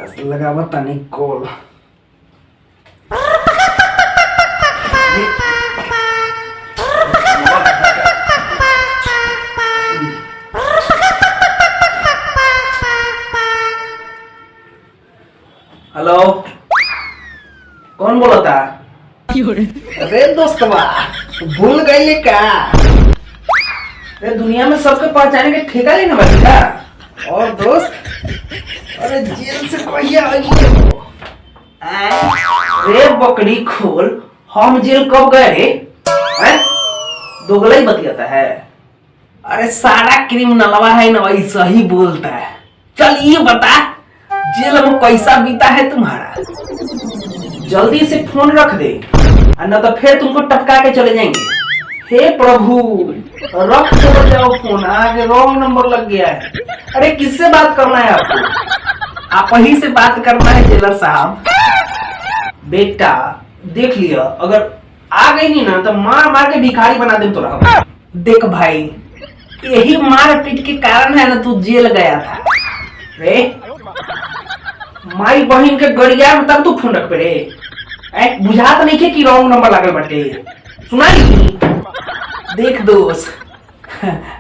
लगावा तानी call. Hello, कौन बोला था? अरे दोस्तवा, भूल गई क्या? दुनिया में सबके पहचाने के ठेका लेने वाली था। और दोस्त, अरे जेल से कहिए रे बकरी खोल, हम जेल कब गए रे? दोगला ही बतियाता है। अरे सारा क्रिमिनलवा है ना वैसा ही बोलता है। चल ये बता, जेल में कैसा बीता है तुम्हारा? जल्दी से फोन रख दे, न तो फिर तुमको टपका के चले जाएंगे। हे प्रभु, रख दो जाओ फोन, आगे रॉन्ग नंबर लग गया है। अरे किससे बात करना है आपको? आप ही से बात करना है जेलर साहब। बेटा देख लिया, अगर आ गई नहीं ना तो मार मार के भिखारी बना दे तो। देख भाई, यही मार पीट के कारण है ना तू जेल गया था रे। माई बहन के गड़िया में तब तू फोन रख पे रे। बुझात नहीं के कि रॉन्ग नंबर लागल बटे। सुनाई देख दोस्त,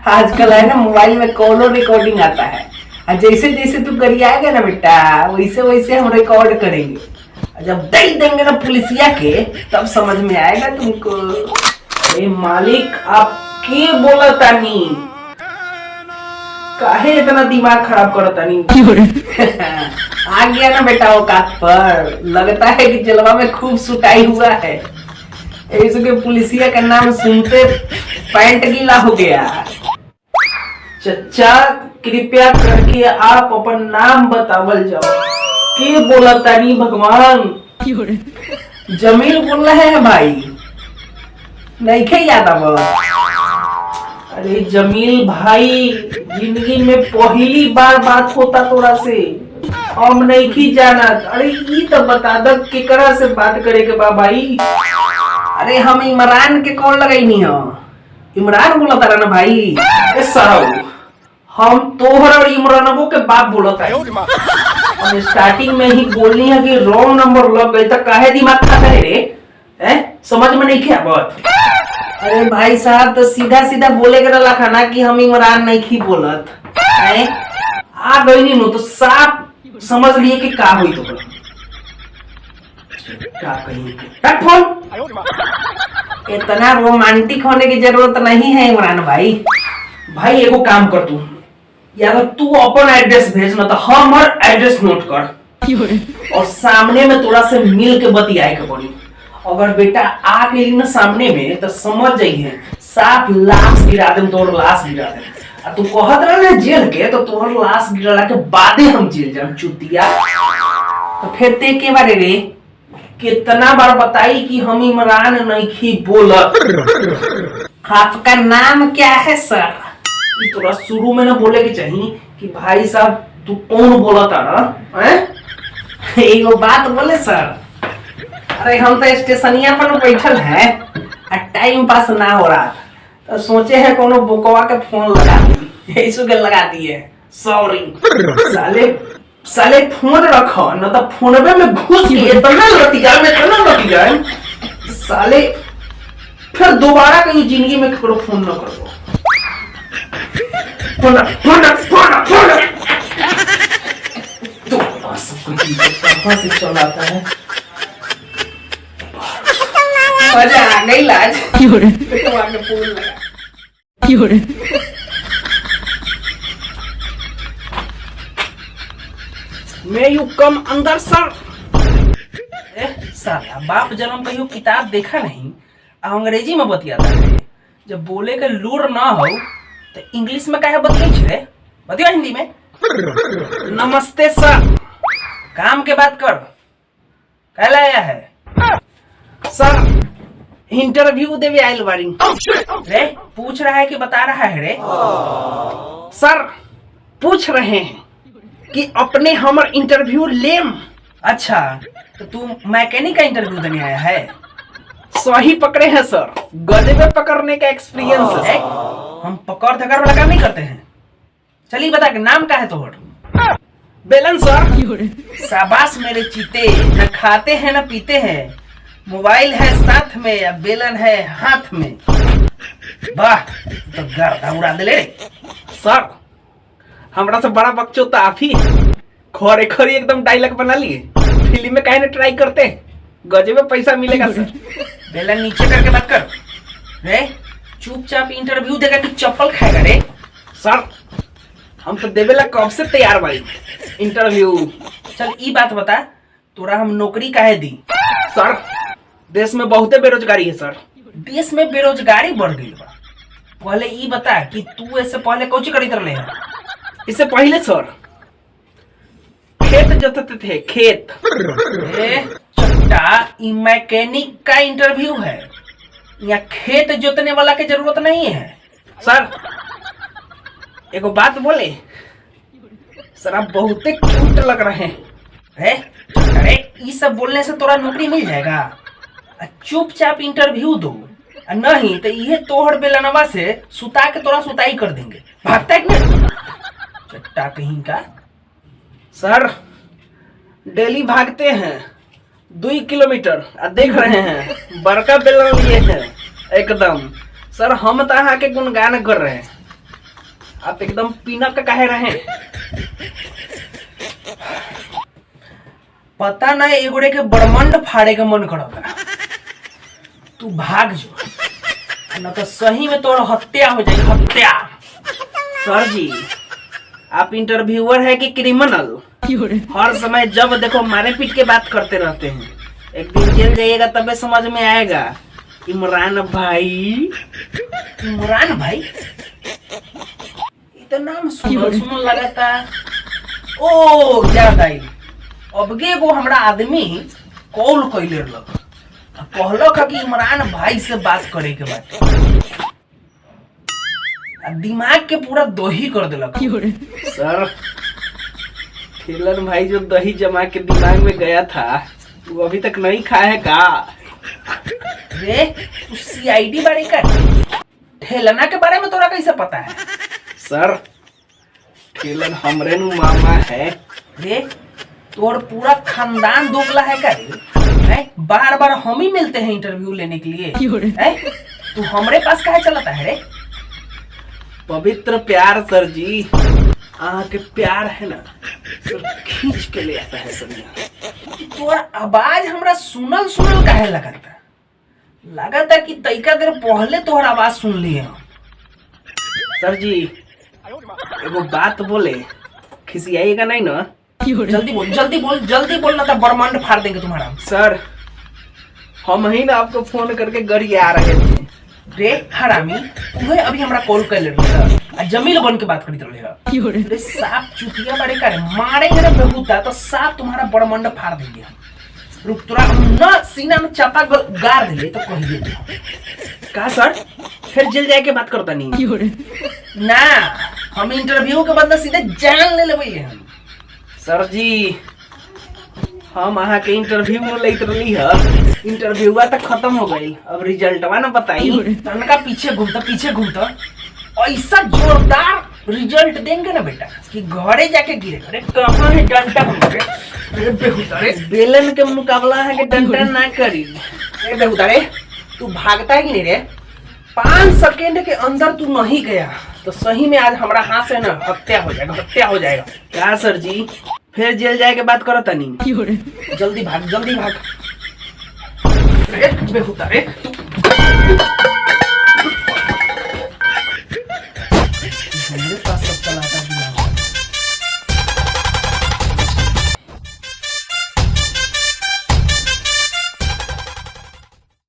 आजकल है ना मोबाइल में कॉलो रिकॉर्डिंग आता है। जैसे जैसे तू गरियाएगा ना बेटा, वैसे वैसे हम रिकॉर्ड करेंगे। जब दे देंगे ना पुलिसिया के, तब समझ में आएगा तुमको। अरे मालिक, आप के बोला तानी? काहे इतना दिमाग खराब करो तानी? आ गया ना बेटा औकात पर। लगता है कि जलवा में खूब सुटाई हुआ है। इसके पुलिसिया का नाम सुनते पैंट गीला हो गया। चचा कृपया करके आप अपन नाम बतावल जाओ। के बोला तानी भगवान? जमील बोल रहे हैं भाई, नहीं खे याद अब? अरे जमील भाई, जिंदगी में पहली बार बात होता तोरा से, हम नहीं की जाना। अरे ये तो बता दो केकरा से बात करे के बा भाई? अरे हम इमरान के कॉल लगाई नहीं हो। इमरान बोला था ना भाई? साहब, हम तोहर और इमरानबो के बाप बोला था। हम स्टार्टिंग में ही बोलनी है कि रॉन्ग नंबर लग गई तो काहे दिमाग खा करे रे? समझ में नहीं क्या बात? अरे भाई साहब, तो सीधा सीधा बोले के रला खाना कि हम इमरान नहीं की बोलत है। आ गई नहीं नो तो साफ समझ लिए कि का हुई। तो क्या कहीं फोन, इतना रोमांटिक होने की जरूरत नहीं है इमरान भाई। भाई एगो काम कर तू, या तो तू अपन एड्रेस भेज, ना तो हमर एड्रेस नोट कर, और सामने में थोड़ा से मिल के बतियाए के पड़ी। अगर बेटा आ गई ना सामने में तो समझ जाइए साफ लाश गिरा दे, तोर लाश गिरा दे। तू कहत रहे जेल के, तो तोहर लाश गिरला के बादे हम जेल जाम चुतिया। तो फिर ते के बारे रे कितना बार बताई कि हम इमरान नहीं की बोलत। आपका नाम क्या है सर? ये थोड़ा शुरू में ना बोले के चाहिए कि भाई साहब तू कौन बोला था ना? एगो बात बोले सर, अरे हम तो स्टेशनिया पर बैठल है, टाइम पास ना हो रहा, तो सोचे है कोनो बुकवा के फोन लगा दी, लगा दिए। सॉरी साले फोन रखो, न तो फोनवे में घुस के इतना लटी जाए साले, फिर दोबारा कहीं जिंदगी में करो फोन न करो। तो कहाँ से चलाता है? मजा आ गई लाज। मैं यू कम अंदर सर। साला बाप जन्म कहियो किताब देखा नहीं, अंग्रेजी में बतियाता है। जब बोले के लूर ना हो तो इंग्लिश में काहे बतियाई छे? बतिया हिंदी में। नमस्ते सर, काम के बात कर। कहला आया है सर? इंटरव्यू देवे आयल बारी रे। पूछ रहा है कि बता रहा है रे? सर पूछ रहे हैं कि अपने हमर इंटरव्यू लेम। अच्छा, तो तू मैकेनिक का इंटरव्यू देने आया है? सही पकड़े हैं सर, गजबे पकड़ने का एक्सपीरियंस है। हम पकड़ धकड़ वाला काम नहीं करते हैं। चलिए बता के नाम क्या है तोहर? बेलन सर। शाबाश मेरे चीते, न खाते हैं न पीते हैं, मोबाइल है साथ में या बेलन है हाथ में। वाह, तो गर्दा उड़ा दे सर। हमरा से बड़ा बच्चों तो आप ही खोरे खोरी एकदम डायलॉग बना लिए। फिल्म में कहीं ना ट्राई करते, गजे में पैसा मिलेगा सर। बेलन नीचे करके बात कर रे, चुपचाप इंटरव्यू देगा कि चप्पल खाएगा रे। सर हम तो देवेला कब से तैयार भाई इंटरव्यू। चल ई बात बता, तोरा हम नौकरी काहे दी? सर देश में बहुते बेरोजगारी है सर। देश में बेरोजगारी बढ़ गई बा। पहले ई बता कि तू इससे पहले कौची करी रहे है? इससे पहले सर खेत जोतते थे, खेत। चट्टा, ई मैकेनिक का इंटरव्यू है, यहाँ खेत जोतने वाला की जरूरत नहीं है। सर एगो बात बोले सर, आप बहुते क्यूट लग रहे हैं। अरे ये सब बोलने से तोरा नौकरी मिल जाएगा। चुपचाप इंटरव्यू दो, नहीं तो ये तोहर बेलनवा से सुता के तोरा सुताई कर देंगे। भागता है नहीं चट्टा कहीं का। सर डेली भागते हैं 2 किलोमीटर, देख रहे हैं बड़का बेलन लिए हैं एकदम। सर हम तो यहाँ के गुणगान कर रहे हैं, आप एकदम पीना का कहे रहे। पता नहीं एगोड़े के ब्रह्मांड फाड़े के मन करता। तू भाग जो, न तो सही में तोड़ हत्या हो जाएगी, हत्या। सर जी आप इंटरव्यूअर है कि क्रिमिनल? हर समय जब देखो मारे पीट के बात करते रहते हैं, एक दिन जेल जाइएगा तबे समझ में आएगा। इमरान भाई, इमरान भाई ये तो नाम सुनो लगा था। ओ याद आई, अबगे वो हमरा आदमी कॉल कैले लग, कहलक कि इमरान भाई से बात करे के बाद दिमाग के पूरा दही कर दिलक। सर खेलन भाई जो दही जमा के दिमाग में गया था वो अभी तक नहीं खाया है का? रे तू सीआईडी बारे का, ठेलना के बारे में तोरा कैसे पता है? सर ठेलन हमरे नु मामा है। रे तोर पूरा खानदान दोगला है का रे? बार बार हम ही मिलते हैं इंटरव्यू लेने के लिए। तू हमरे पास काहे चलता है रे? पवित्र प्यार सर जी, के प्यार है ना सर, खींच के ले आता है सर। तोरा आवाज हमरा सुनल सुनल काहे लगता कि तैका देर पहले तोहर आवाज सुन लिए। सर जी एगो बात बोले, खिसियाइएगा नहीं ना? जल्दी बोल, जल्दी बोल, जल्दी बोल, ना तो ब्रह्मांड फाड़ देंगे तुम्हारा। सर हम ही ना आपको फोन करके गड़ी आ रहे थे। रे हरामी, तुम्हें अभी हमरा कॉल कर ले रहा, जमील बन के बात करी रे। साफ चुतिया बड़े करे मारेंगे ना बेहूता तो साफ तुम्हारा ब्रह्मांड फाड़ देंगे। रुक तोरा न सीना में चापा गाड़ देले तो कहिए का सर, फिर जेल जाके बात करता नहीं ना। हम इंटरव्यू के बदले सीधे जान ले लेबै हम। सर जी हम अहाँ के इंटरव्यू में लेत रही है, इंटरव्यूवा तक खत्म हो गई, अब रिजल्टवा ना बताई। तनका पीछे घूमता ऐसा जोरदार रिजल्ट देंगे ना बेटा कि घरे जाके गिरेगा। अरे कहाँ है डंडा? अरे बेलन के मुकाबला है कि डंडा ना करी। अरे बेहुदारे तू भागता है कि नहीं रे? 5 सेकेंड के अंदर तू नहीं गया तो सही में आज हमारा हाथ से ना हत्या हो जाएगा, हत्या हो जाएगा। क्या सर जी फिर जेल जाए के बात करो तनी? जल्दी भाग, जल्दी भाग। अरे बेहुदारे